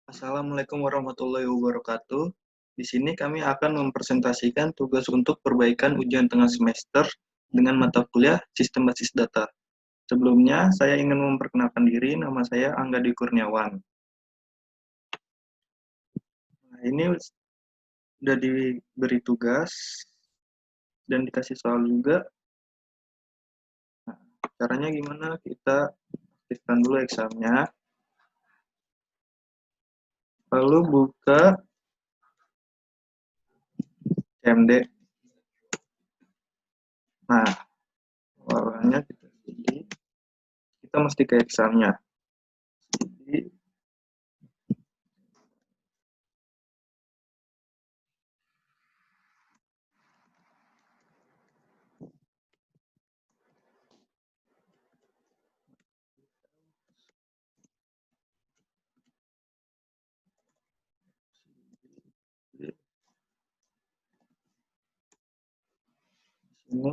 Assalamualaikum warahmatullahi wabarakatuh. Di sini kami akan mempresentasikan tugas untuk perbaikan ujian tengah semester dengan mata kuliah Sistem Basis Data. Sebelumnya, saya ingin memperkenalkan diri, nama saya Angga Dwi Kurniawan. Nah, ini sudah diberi tugas dan dikasih soal juga. Nah, caranya gimana? Kita aktifkan dulu examnya, lalu buka CMD. Nah, warnanya kita pilih. Kita mesti ke examnya. Jadi, ini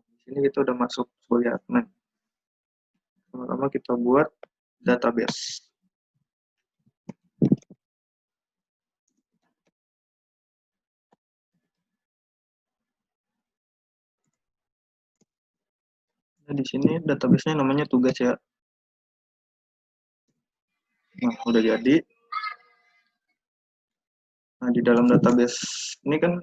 di sini kita udah masuk sebagai admin. Pertama kita buat database. Nah, di sini database-nya namanya tugas ya. Nah, udah jadi. Nah, di dalam database ini kan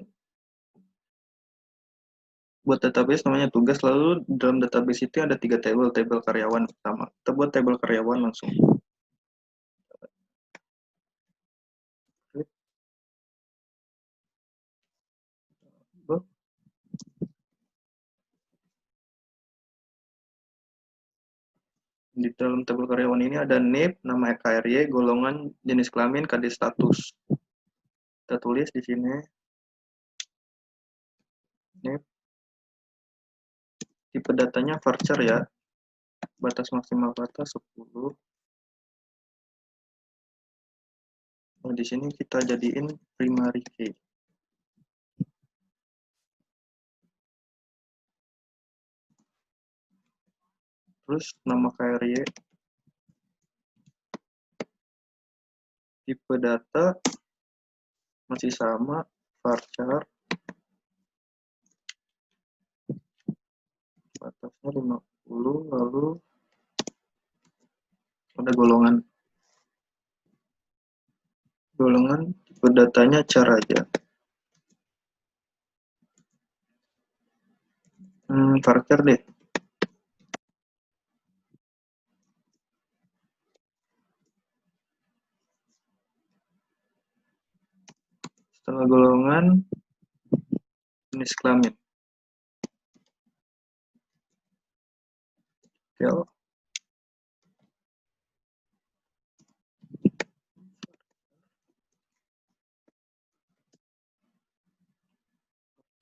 buat database namanya tugas, lalu dalam database itu ada 3 tabel karyawan pertama. Kita buat tabel karyawan langsung. Di dalam tabel karyawan ini ada NIP, nama KRY, golongan, jenis kelamin, KD status. Kita tulis di sini NIP. Tipe datanya varchar ya. Batas maksimal batas 10. Nah, di sini kita jadiin primary key. Terus nama KRY, tipe data masih sama, varchar, batasnya 50, lalu ada golongan tipe datanya char aja. Varchar deh. Setelah golongan, jenis kelamin. Kel.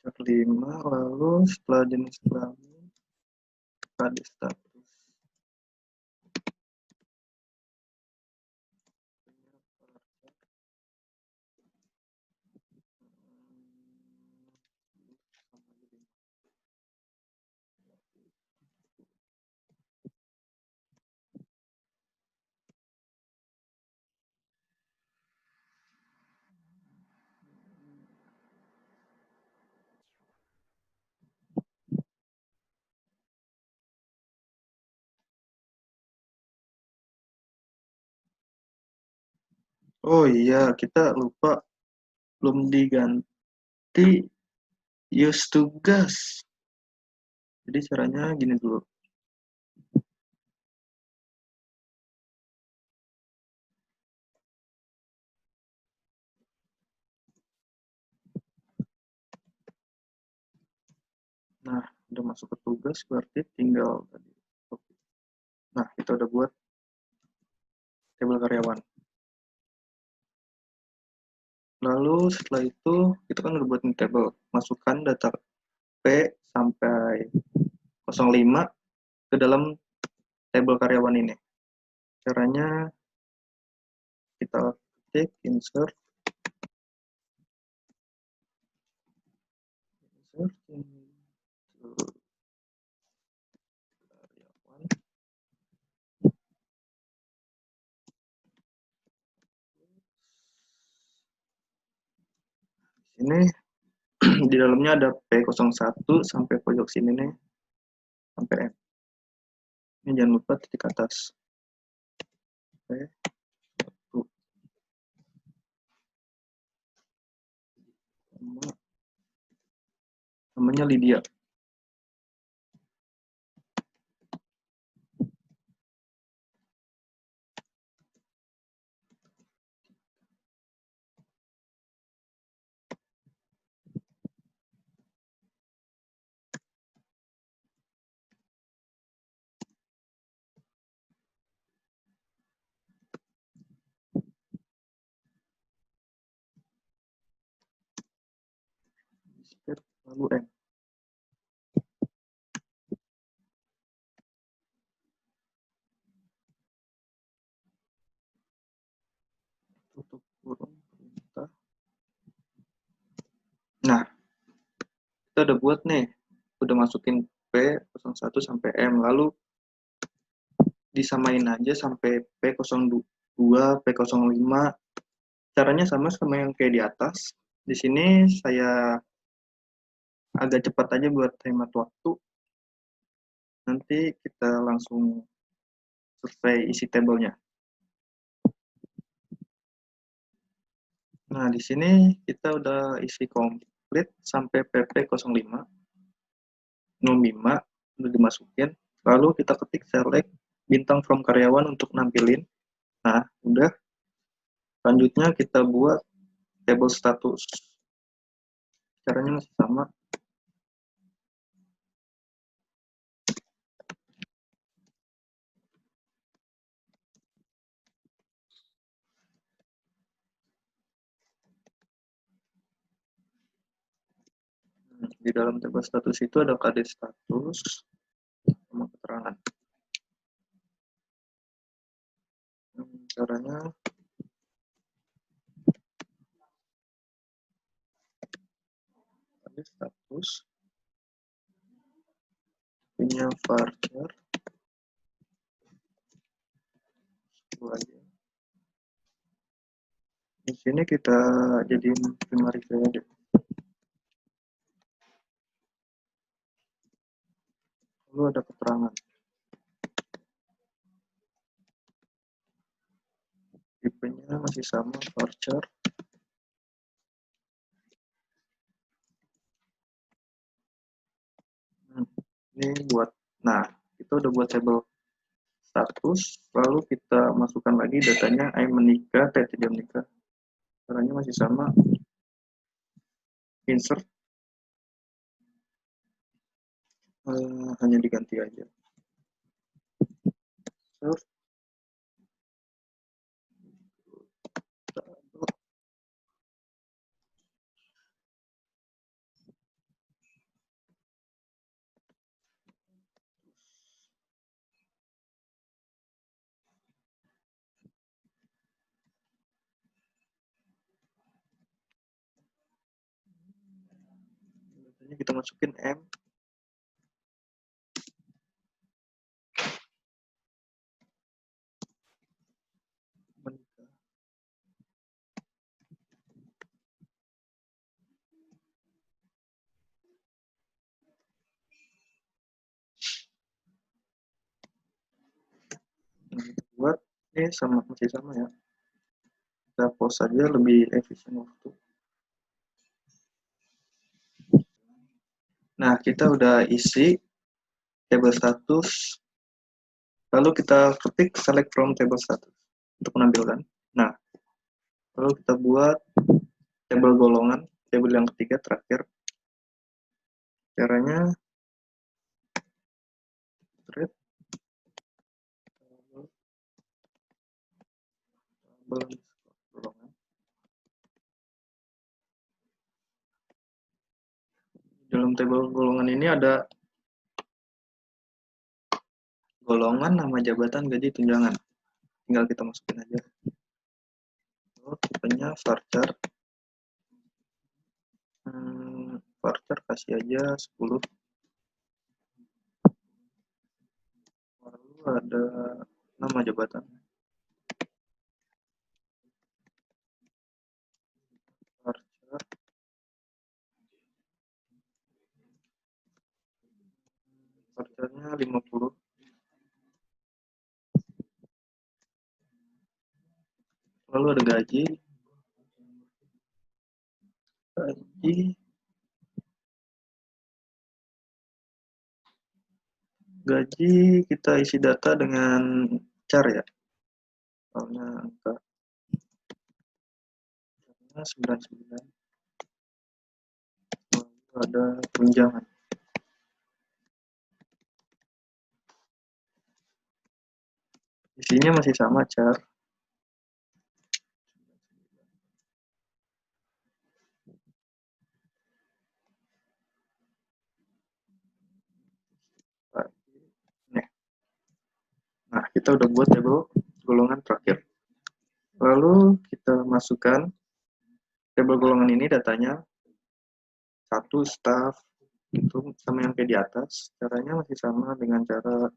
Char 5, lalu setelah jenis kelamin, KD status. Oh iya, kita lupa belum diganti use tugas. Jadi caranya gini dulu. Nah, udah masuk ke tugas, berarti tinggal tadi. Nah, kita udah buat tabel karyawan. Lalu setelah itu, kita kan udah buat table. Masukkan data P sampai 05 ke dalam tabel karyawan ini. Caranya kita klik insert, searching to karyawan. Ini di dalamnya ada P01 sampai pojok sini nih, sampai M. Ini jangan lupa titik atas. P1. Namanya Lydia. Lalu M. Tutup kurung perintah. Nah, kita udah buat nih. Udah masukin P01 sampai M. Lalu disamain aja sampai P02, P05. Caranya sama yang kayak di atas. Di sini saya agak cepat aja buat hemat waktu. Nanti kita langsung survei isi tabelnya. Nah, di sini kita udah isi komplit sampai PP05. 05 udah dimasukin. Lalu kita ketik select bintang from karyawan untuk nampilin. Nah, udah. Selanjutnya kita buat table status. Caranya masih sama. Di dalam table status itu ada KD status sama keterangan. Caranya KD status punya varchar aja. Di sini kita jadiin primary saja. Lalu ada keterangan. Tipenya masih sama varchar. Ini buat, nah kita udah buat table status, lalu kita masukkan lagi datanya I menikah, tidak menikah. Caranya masih sama, insert, hanya diganti aja. Insert, kita masukin M. Menikah. Buat ini sama masih sama ya. Kita post saja lebih efisien waktu. Nah, kita udah isi table status. Lalu kita ketik select from table status untuk menampilkan. Nah, lalu kita buat table golongan, table yang ketiga terakhir. Caranya thread golongan. Dalam table golongan ini ada golongan, nama jabatan, gaji, tunjangan. Tinggal kita masukin aja. Tipenya varchar varchar kasih aja 10. Lalu ada nama jabatan. Varchar. Varcharnya 50. Lalu ada gaji. Gaji gaji kita isi data dengan char ya. Soalnya angka 99. Lalu ada tunjangan. Isinya masih sama char. Nah, kita udah buat tabel golongan terakhir. Lalu kita masukkan tabel golongan ini datanya satu staff itu sama yang kayak di atas. Caranya masih sama dengan cara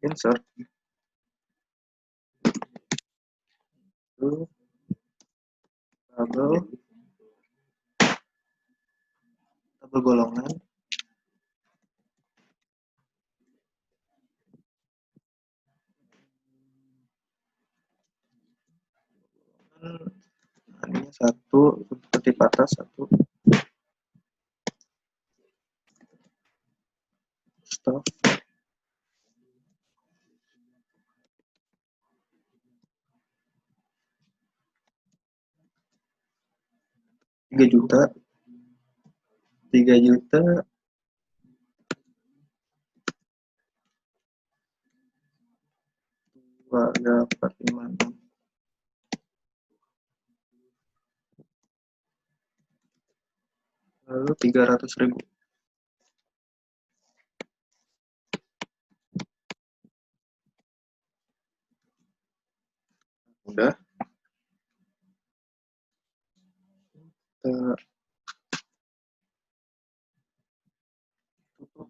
insert. Itu tabel golongan. Ini satu ketik atas satu staff. Tiga juta 3.456. Lalu 300.000. Udah. Kita tutup.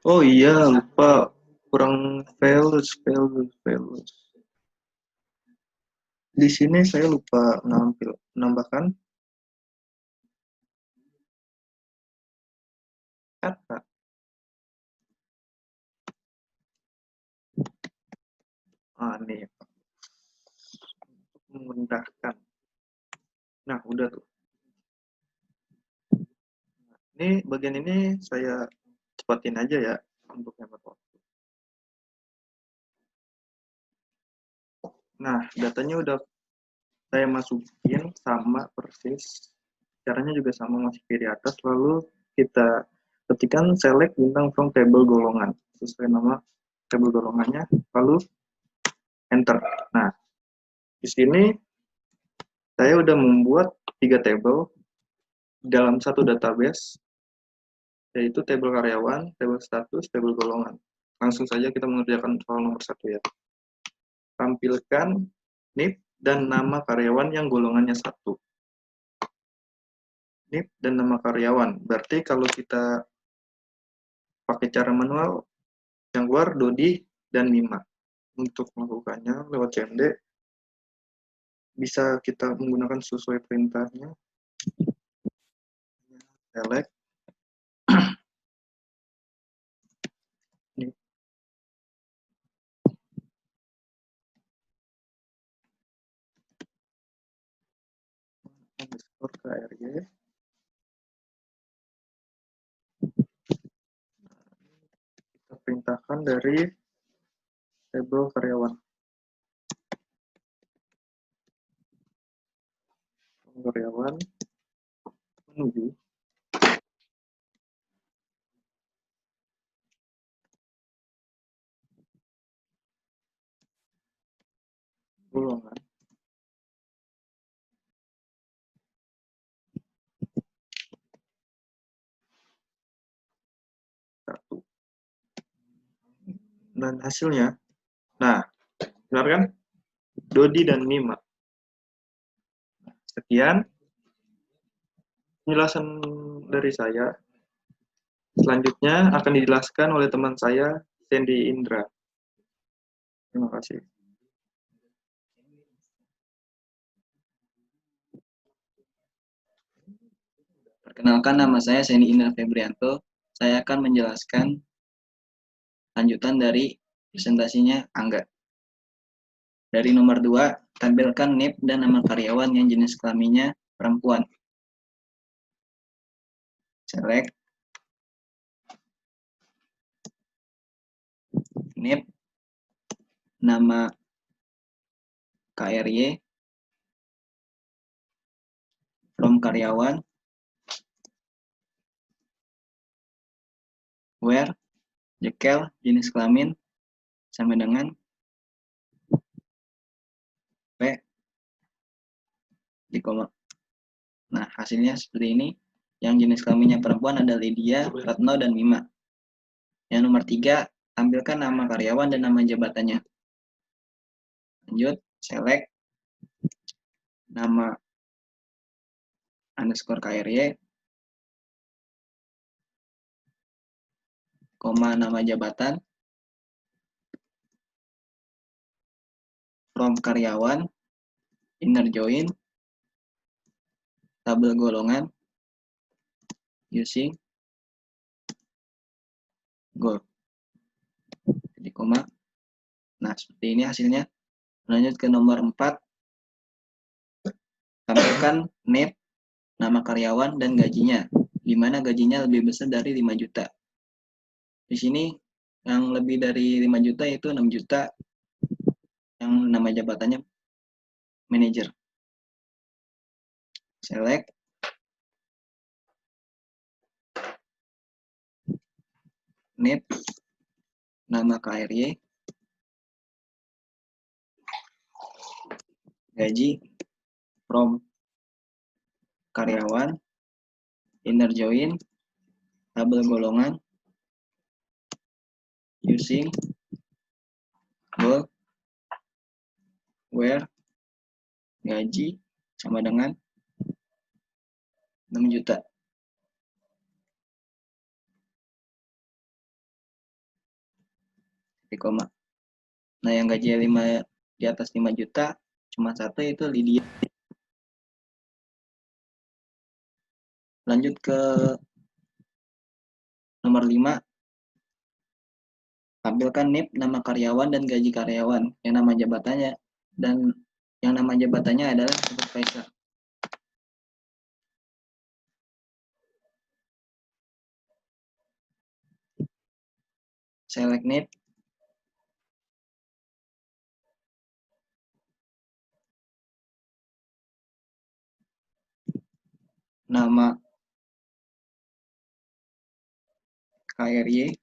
Oh iya, lupa. Kurang values. Di sini saya lupa menambahkan kata. Nih, untuk memudahkan. Nah, udah tuh. Ini bagian ini saya cepatin aja ya untuk hemat waktu. Nah, datanya udah saya masukin sama persis. Caranya juga sama, masih di atas. Lalu kita ketikkan select bintang from table golongan sesuai nama table golongannya. Lalu enter. Nah, di sini saya udah membuat 3 table dalam satu database, yaitu table karyawan, table status, table golongan. Langsung saja kita mengerjakan soal nomor 1 ya. Tampilkan NIP dan nama karyawan yang golongannya 1. NIP dan nama karyawan. Berarti kalau kita pakai cara manual, yang keluar Dodi dan Mima. Untuk melakukannya lewat CMD, bisa kita menggunakan sesuai perintahnya. Select. NIP. Underscore KRY. Kita perintahkan dari table karyawan. Karyawan menuju golongan dan hasilnya. Nah, benar kan? Dodi dan Mima. Sekian penjelasan dari saya. Selanjutnya akan dijelaskan oleh teman saya, Sandy Indra. Terima kasih. Perkenalkan, nama saya Sandy Indra Febrianto. Saya akan menjelaskan lanjutan dari presentasinya Angga. Dari nomor 2, tampilkan NIP dan nama karyawan yang jenis kelaminnya perempuan. Select NIP, nama KRY, from karyawan, where, jekel, jenis kelamin, sama dengan P, di koma. Nah, hasilnya seperti ini. Yang jenis kelaminnya perempuan adalah Lydia, Retno, dan Mima. Yang nomor 3, tampilkan nama karyawan dan nama jabatannya. Lanjut, select nama underscore KRY, koma nama jabatan, from karyawan, inner join, tabel golongan, using goal, jadi koma. Nah, seperti ini hasilnya. Lanjut ke nomor 4, tampilkan NIP, nama karyawan, dan gajinya, di mana gajinya lebih besar dari 5 juta. Di sini yang lebih dari 5 juta itu 6 juta, yang nama jabatannya manajer. Select NIP, nama KRY, gaji, from karyawan, inner join, tabel golongan, using goal, where, gaji sama dengan 6 juta. Di koma. Nah, yang gaji 5 di atas 5 juta cuma satu, itu Lydia. Lanjut ke nomor 5, tampilkan NIP, nama karyawan, dan gaji karyawan yang nama jabatannya adalah supervisor. Select NIP, nama KRY,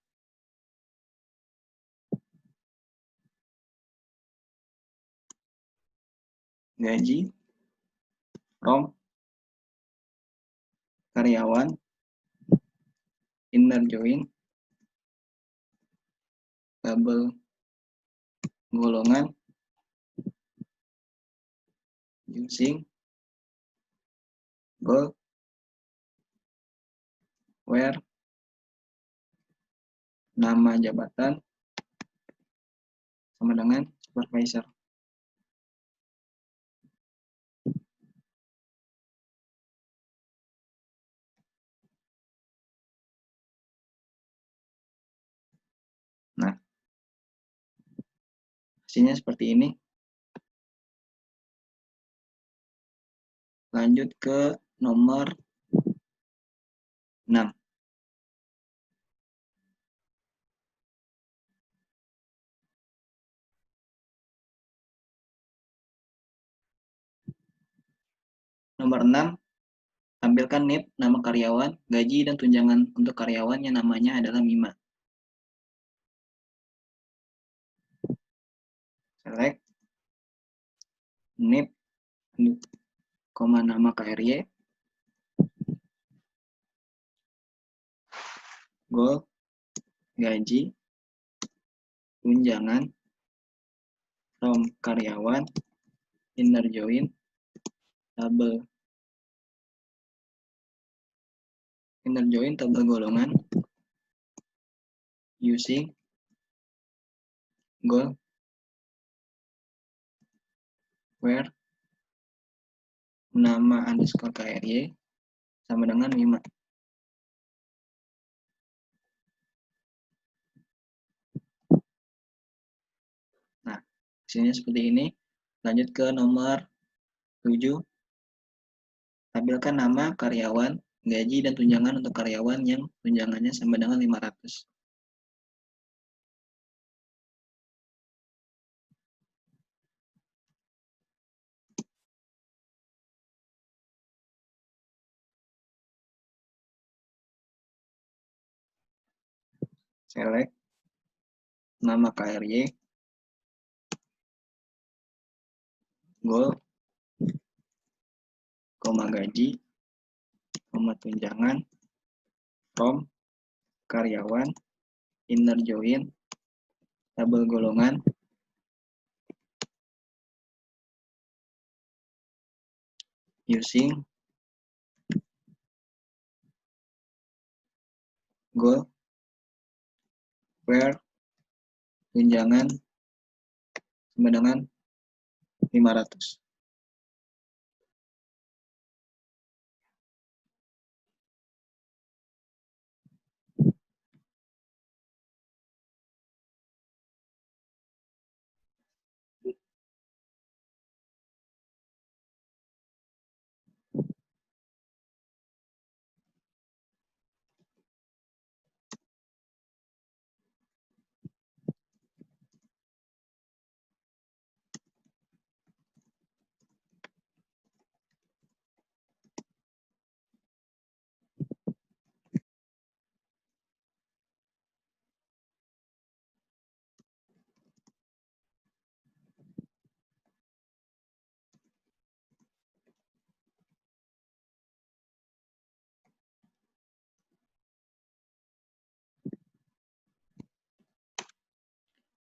gaji, from karyawan, inner join, tabel golongan, using goal, where, nama jabatan sama dengan supervisor. Nah, hasilnya seperti ini. Lanjut ke nomor 6. Nomor 6, tampilkan NIP, nama karyawan, gaji, dan tunjangan untuk karyawan yang namanya adalah Mima. Select NIP, koma nama KRY, goal, gaji, tunjangan from karyawan inner join tabel golongan using goal where nama underscore KRY sama dengan 5. Nah, hasilnya seperti ini. Lanjut ke nomor 7. Tampilkan nama karyawan, gaji, dan tunjangan untuk karyawan yang tunjangannya sama dengan 500. Select nama KRY, goal, koma gaji, koma tunjangan, from karyawan, inner join, tabel golongan, using goal where tunjangan sama dengan 500.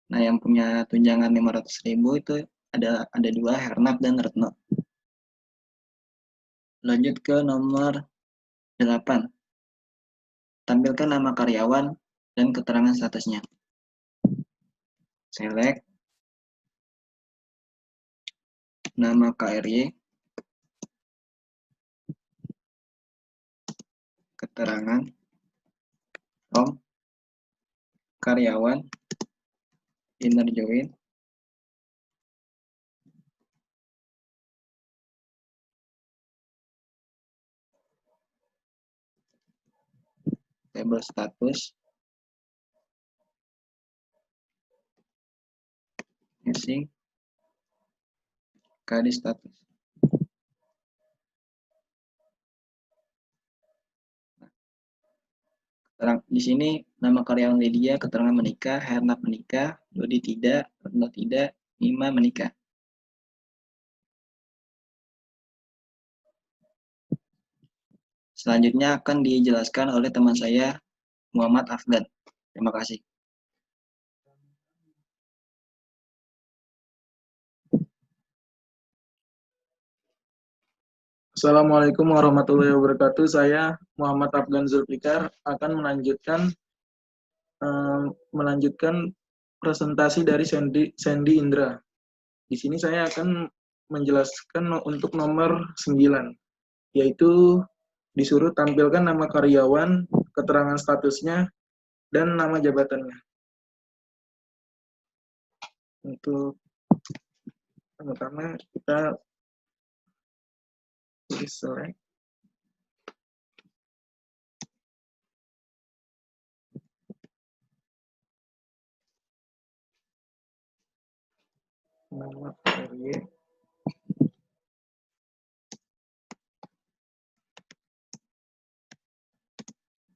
Nah, yang punya tunjangan 500.000 itu ada dua, Hernap dan Retno. Lanjut ke nomor 8. Tampilkan nama karyawan dan keterangan statusnya. Select nama KRY, keterangan from karyawan inner join, table status, using KD status. Di sini nama karyawan Lydia, keterangan menikah, Hernap menikah, Dodi tidak, Retno tidak, Mima menikah. Selanjutnya akan dijelaskan oleh teman saya, Muhammad Afgan. Terima kasih. Assalamualaikum warahmatullahi wabarakatuh. Saya Muhammad Afgan Zulfikar akan melanjutkan presentasi dari Sandy Indra. Di sini saya akan menjelaskan untuk nomor 9, yaitu disuruh tampilkan nama karyawan, keterangan statusnya, dan nama jabatannya. Untuk pertama kita select nama KRY,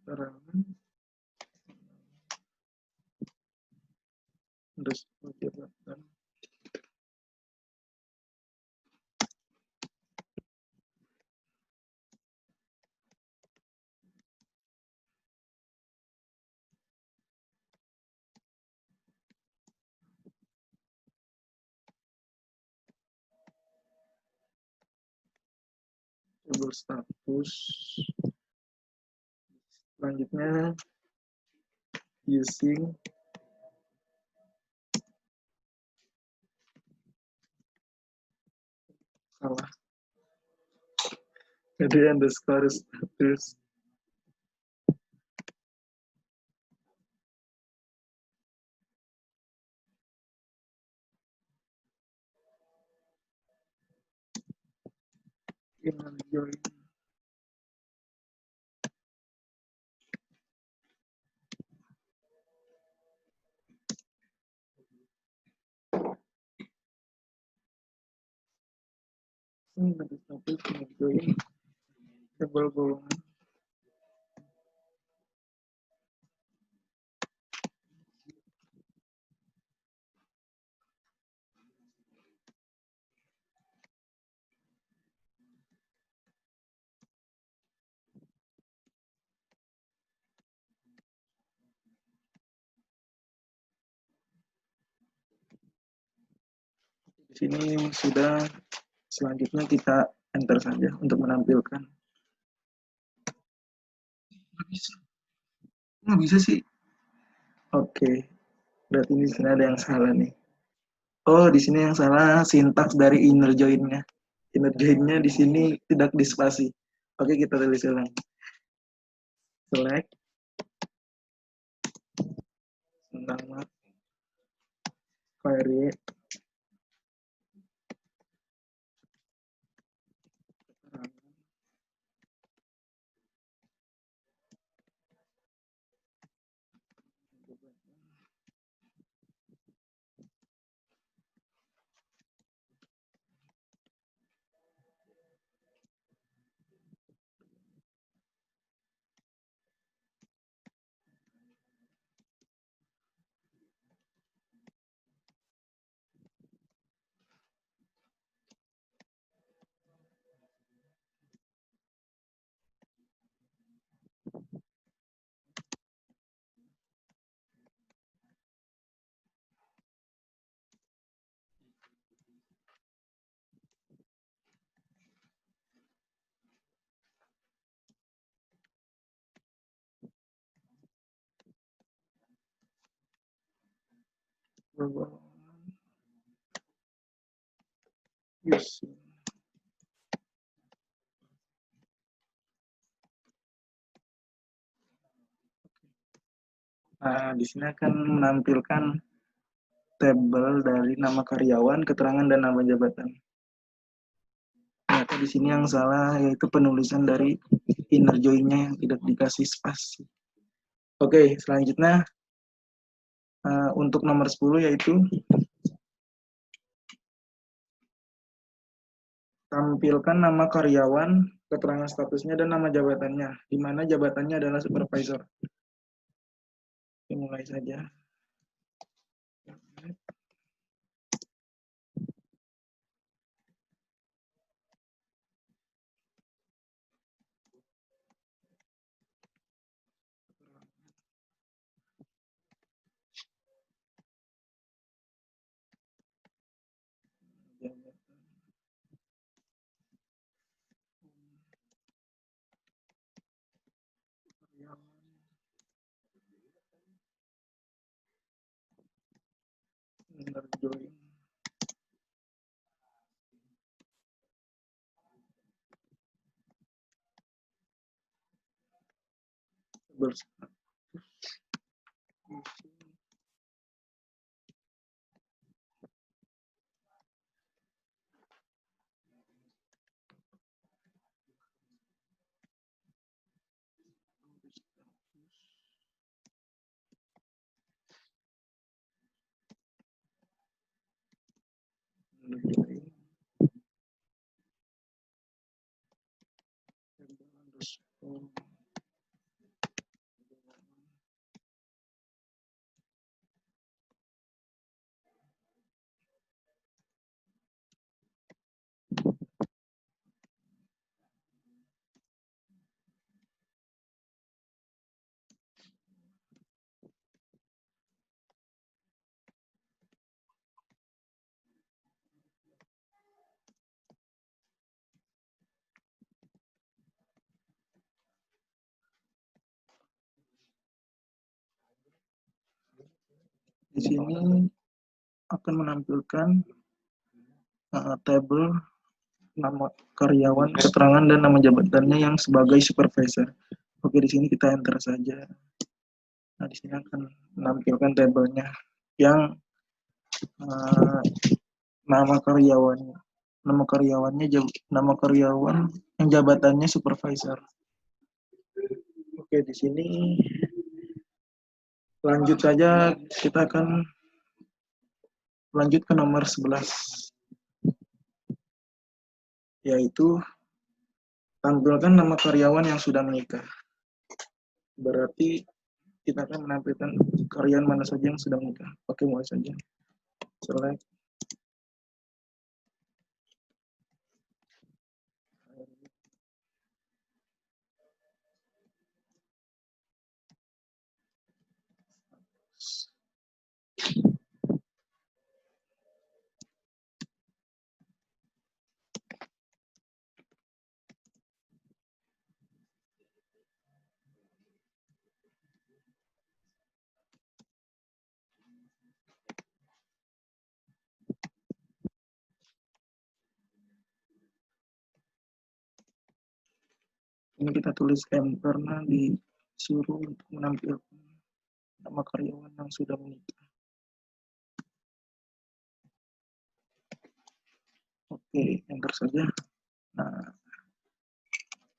keterangan, terus jabatan. Table status. Selanjutnya using salah. Jadi underscore status. Inner join. Ini table status inner join. Table golongan. Di sini sudah, selanjutnya kita enter saja untuk menampilkan. Nggak bisa sih. Oke, berarti di sini ada yang salah nih. Oh, di sini yang salah sintaks dari inner join-nya. Inner join-nya di sini tidak dispasi. Oke, kita tulis ulang. Select nama query using. Nah, di sini akan menampilkan tabel dari nama karyawan, keterangan, dan nama jabatan. Ternyata di sini yang salah yaitu penulisan dari inner join-nya yang tidak dikasih spasi. Oke, selanjutnya untuk nomor 10 yaitu tampilkan nama karyawan, keterangan statusnya, dan nama jabatannya, di mana jabatannya adalah supervisor. Oke, mulai saja. Inner join. Di sini akan menampilkan tabel nama karyawan, keterangan dan nama jabatannya yang sebagai supervisor. Oke, di sini kita enter saja. Nah, di sini akan menampilkan tabelnya yang nama karyawannya, nama karyawan yang jabatannya supervisor. Oke, di sini lanjut saja, kita akan lanjut ke nomor 11, yaitu tampilkan nama karyawan yang sudah menikah. Berarti kita akan menampilkan karyawan mana saja yang sudah menikah. Oke, mulai saja. Select. Ini kita tulis M karena disuruh untuk menampilkan nama karyawan yang sudah menikah. Oke, enter saja. Nah,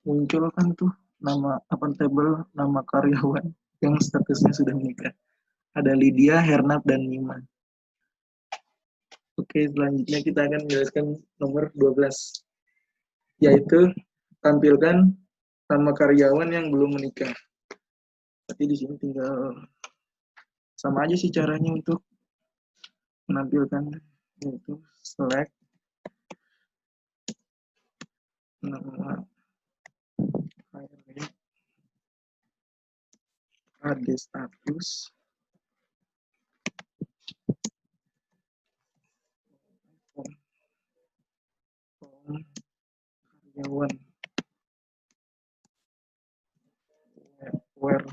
muncul kan tuh nama tabel nama karyawan yang statusnya sudah menikah. Ada Lydia, Hernat, dan Nima. Oke, selanjutnya kita akan menjelaskan nomor 12, yaitu tampilkan nama karyawan yang belum menikah. Tapi di sini tinggal sama aja sih caranya untuk menampilkan, yaitu select nama ada status karyawan where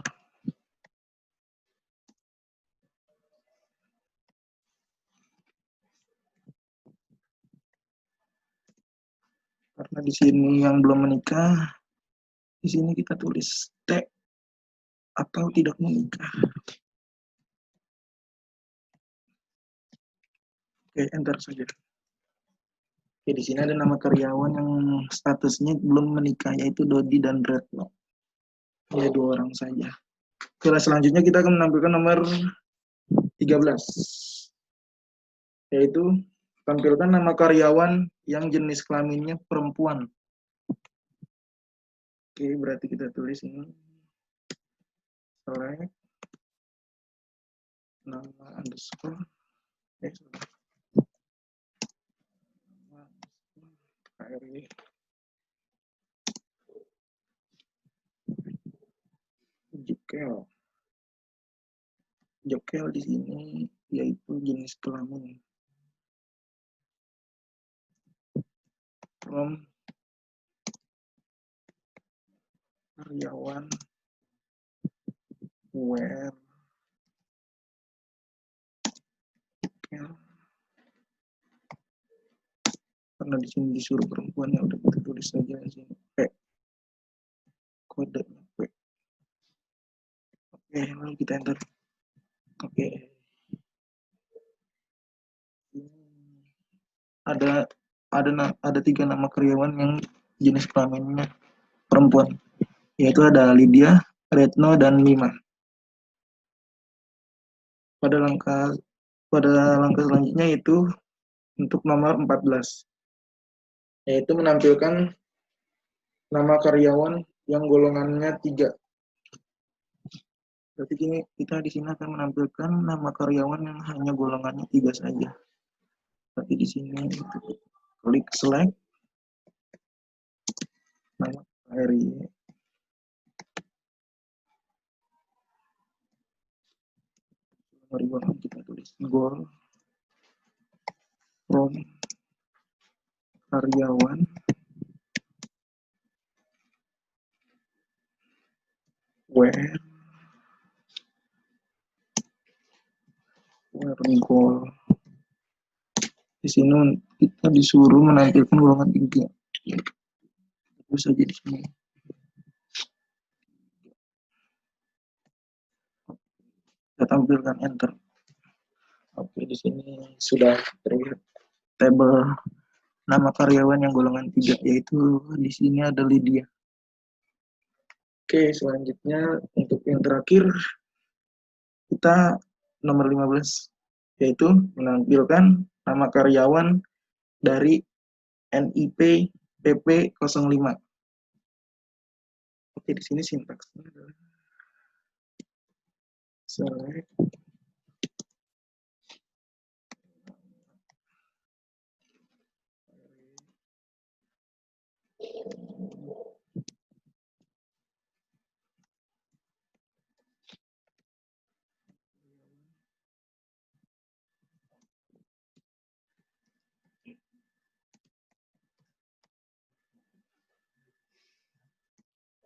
karena di sini yang belum menikah, di sini kita tulis T atau tidak menikah. Oke, enter saja. Oke, di sini ada nama karyawan yang statusnya belum menikah, yaitu Dodi dan Retno. Ya, 2 orang saja. Oke, selanjutnya kita akan menampilkan nomor 13, yaitu tampilkan nama karyawan yang jenis kelaminnya perempuan. Oke, berarti kita tulis ini select nama underscore Jokel. Jokel di sini yaitu jenis kelamin. From karyawan where Jokel. Karena di sini disuruh perempuan, ya udah kita tulis saja di sini P. Kode P. Oke, lalu kita enter. Oke. Ada 3 nama karyawan yang jenis kelaminnya perempuan, yaitu ada Lydia, Retno, dan Mima. Pada langkah selanjutnya itu untuk nomor 14, yaitu menampilkan nama karyawan yang golongannya 3. Berarti kita di sini akan menampilkan nama karyawan yang hanya golongannya 3 saja. Berarti di sini klik select nama KRY. Kita tulis goal from karyawan where Regol. Di sini kita disuruh menampilkan golongan 3. Terus saja di sini. Kita tampilkan enter. Oke, di sini sudah terlihat tabel nama karyawan yang golongan 3, yaitu di sini ada Lydia. Oke, selanjutnya untuk yang terakhir kita nomor 15, yaitu menampilkan nama karyawan dari NIP PP05. Oke, di sini sintaksnya adalah select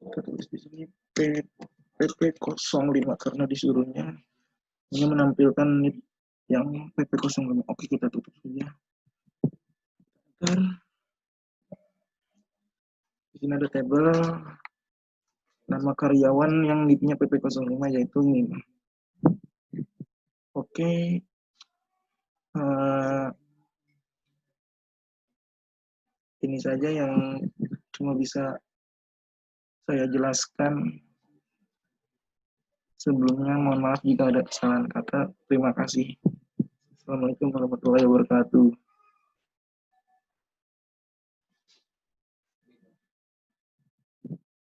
kita tulis di sini PP05 karena disuruhnya ini menampilkan NIP yang PP05. Oke, kita tutup saja. Ntar di sini ada tabel nama karyawan yang NIP-nya PP05 yaitu Mim. Oke, ini saja yang cuma bisa saya jelaskan. Sebelumnya mohon maaf jika ada kesalahan kata. Terima kasih. Assalamualaikum warahmatullahi wabarakatuh.